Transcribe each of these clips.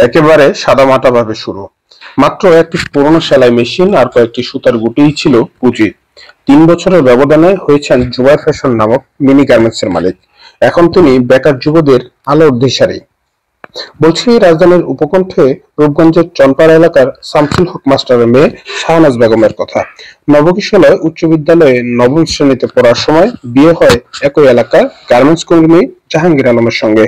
একেবারে সাদামাটা ভাবে শুরু। মাত্র একটি পুরনো সেলাই মেশিন আর কয়েকটি সুতার গুটিই ছিল পুঁজি। ৩ বছরের ব্যবধানে হয়েছেন জুবায়ের ফ্যাশন নামক মিনি গার্মেন্টসের মালিক। এখন তিনি বেকার যুবদের আলোর দিশারি। বলছি রাজধানীর উপকণ্ঠে রূপগঞ্জের চনপাড়া এলাকার শামসুল হক মাস্টারের মেয়ে শাহনাজ বেগমের কথা। নবকিশোরগঞ্জ উচ্চ বিদ্যালয়ে নবম শ্রেণীতে পড়ার সময় বিয়ে হয় একই এলাকার গার্মেন্টস কর্মী জাহাঙ্গীর আলমের সঙ্গে।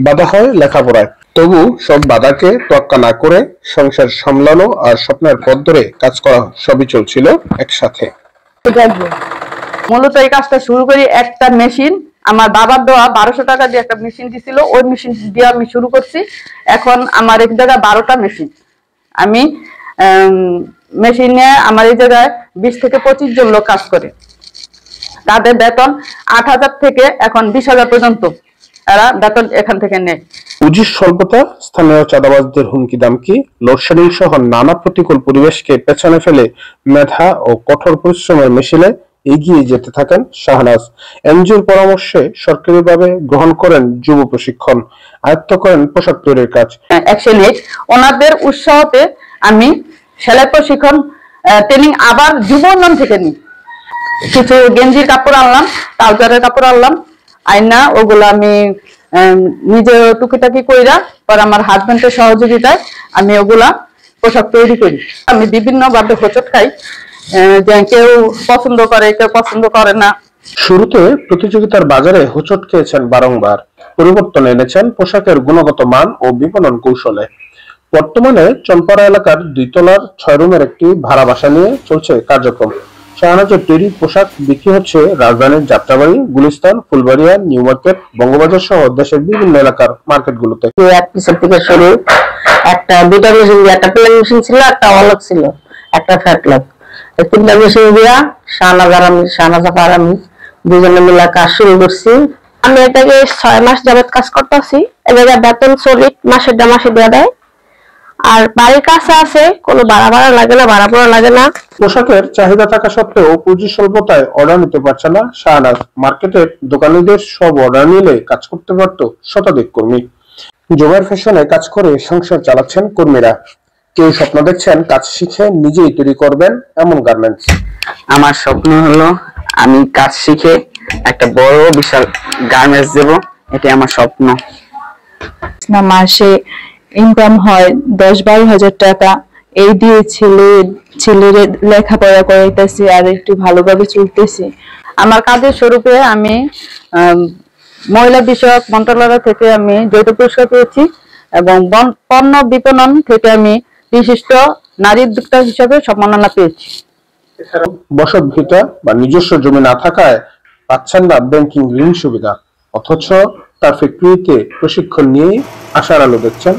বাধা হয় লেখাপড়ায়, তবু সব বাধাকে তোয়াক্কা না করে সংসার সামলানো আর স্বপ্নের পথ ধরে কাজ করা সবই চলছিল একসাথে। মূলত এই কাজটা শুরু করি একটা মেশিন, আমার বাবার দেওয়া 1200 টাকা দিয়ে একটা মেশিন দিছিল, ওই মেশিন দিয়ে আমি শুরু করছি। এখন আমার এক জায়গায় 12টা মেশিন। আমি মেশিনে আমার এই জায়গায় 20 থেকে 25 জন লোক কাজ করে। তাদের বেতন 8,000 থেকে এখন 20,000 পর্যন্ত এরা বেতন এখান থেকে নেয়। পুঁজির স্বল্পতা, স্থানীয় চাঁদাবাজদের হুমকি দামকি, লোডশেডিং সহ নানা প্রতিকূল পরিবেশকে পেছনে ফেলে মেধা ও কঠোর পরিশ্রমের মিছিলে এগিয়ে যেতে থাকেন শাহনাজ। এনজিওর পরামর্শে সরকারিভাবে গ্রহণ করেন যুব প্রশিক্ষণ, আয়ত্ত করেন পোশাক তৈরির কাজ। অ্যাকশন এইড ওনাদের উৎসাহতে আমি সেলাই প্রশিক্ষণ ট্রেনিং আবার যুব উন্নয়ন থেকে নিই। কিছু গেঞ্জির কাপড় আনলাম, ট্রাউজারের কাপড় আনলাম, আইনা ওগুলো আমি নিজে টুকিটাকি কইরা পর আমার হাজবেন্ডের সহযোগিতায় আমি ওগুলা পোশাক তৈরি করি। আমি বিভিন্ন ভাবে হোঁচট খাই, যে কেউ পছন্দ করে কেউ পছন্দ করে না। শুরুতে প্রতিযোগিতার বাজারে হোঁচট খেয়েছেন বারংবার, পরিবর্তন এনেছেন পোশাকের গুণগত মান ও বিপণন কৌশলে। বর্তমানে চনপাড়া এলাকার 2 তলার 6 রুমের একটি ভাড়া বাসা নিয়ে চলছে কার্যক্রম। শাহনাজের তৈরি পোশাক বিক্রি হচ্ছে রাজধানীর যাত্রাবাড়ি, গুলিস্তান, ফুলবাড়িয়া, নিউ মার্কেট, বঙ্গবাজার সহ দেশের বিভিন্ন এলাকার মার্কেটগুলোতে। এক পিসের থেকে শুরু, একটা দুটা মেশিন দিয়ে, একটা প্লেন মেশিন ছিল, একটা অলক ছিল, একটা ফ্যাটলক। এই 3টা মেশিন দিয়া শাহনাজ আর আমি দুজনে মিলে কাজ শুরু করছি। আমি এটাকে 6 মাস যাবত কাজ করতেছি। এ জায়গায় বেতন সলিড মাসে দেওয়া দেয়, আর বাড়ির কাছে আছে, কোনো ভাড়া লাগে না, ভাড়া পড়া লাগে না। পোশাকের চাহিদা থাকা সত্ত্বেও পুঁজি স্বল্পতায় অর্ডার নিতে পারছে না শাহনাজ। মার্কেটের দোকানিদের সব অর্ডার নিলে কাজ করতে পারত শতাধিক কর্মী। জুবায়ের ফ্যাশনে কাজ করে সংসার চালাচ্ছেন কর্মীরা। কেউ স্বপ্ন দেখছেন কাজ শিখে নিজেই তৈরি করবেন এমন গার্মেন্টস। আমার স্বপ্ন হলো আমি কাজ শিখে একটা বড় বিশাল গার্মেন্টস দেব, এটাই আমার স্বপ্ন। মাসে ইনকাম হয় 10-12 হাজার টাকা, এই দিয়ে ছেলের লেখাপড়া করাইতেছি আর একটু ভালোভাবে চলতেছি। আমার কাজের স্বরূপে আমি মহিলা বিষয়ক মন্ত্রণালয় থেকে আমি যৌথ পুরস্কার পেয়েছি এবং পণ্য বিপণন থেকে আমি বিশিষ্ট নারী উদ্যোক্তা হিসেবে সম্মাননা পেয়েছি। এছাড়াও বসত ভিটা বা নিজস্ব জমি না থাকায় পাচ্ছেন না ব্যাংকিং ঋণ সুবিধা, অথচ তার ফ্যাক্টরিতে প্রশিক্ষণ নিয়ে আশার আলো দেখছেন।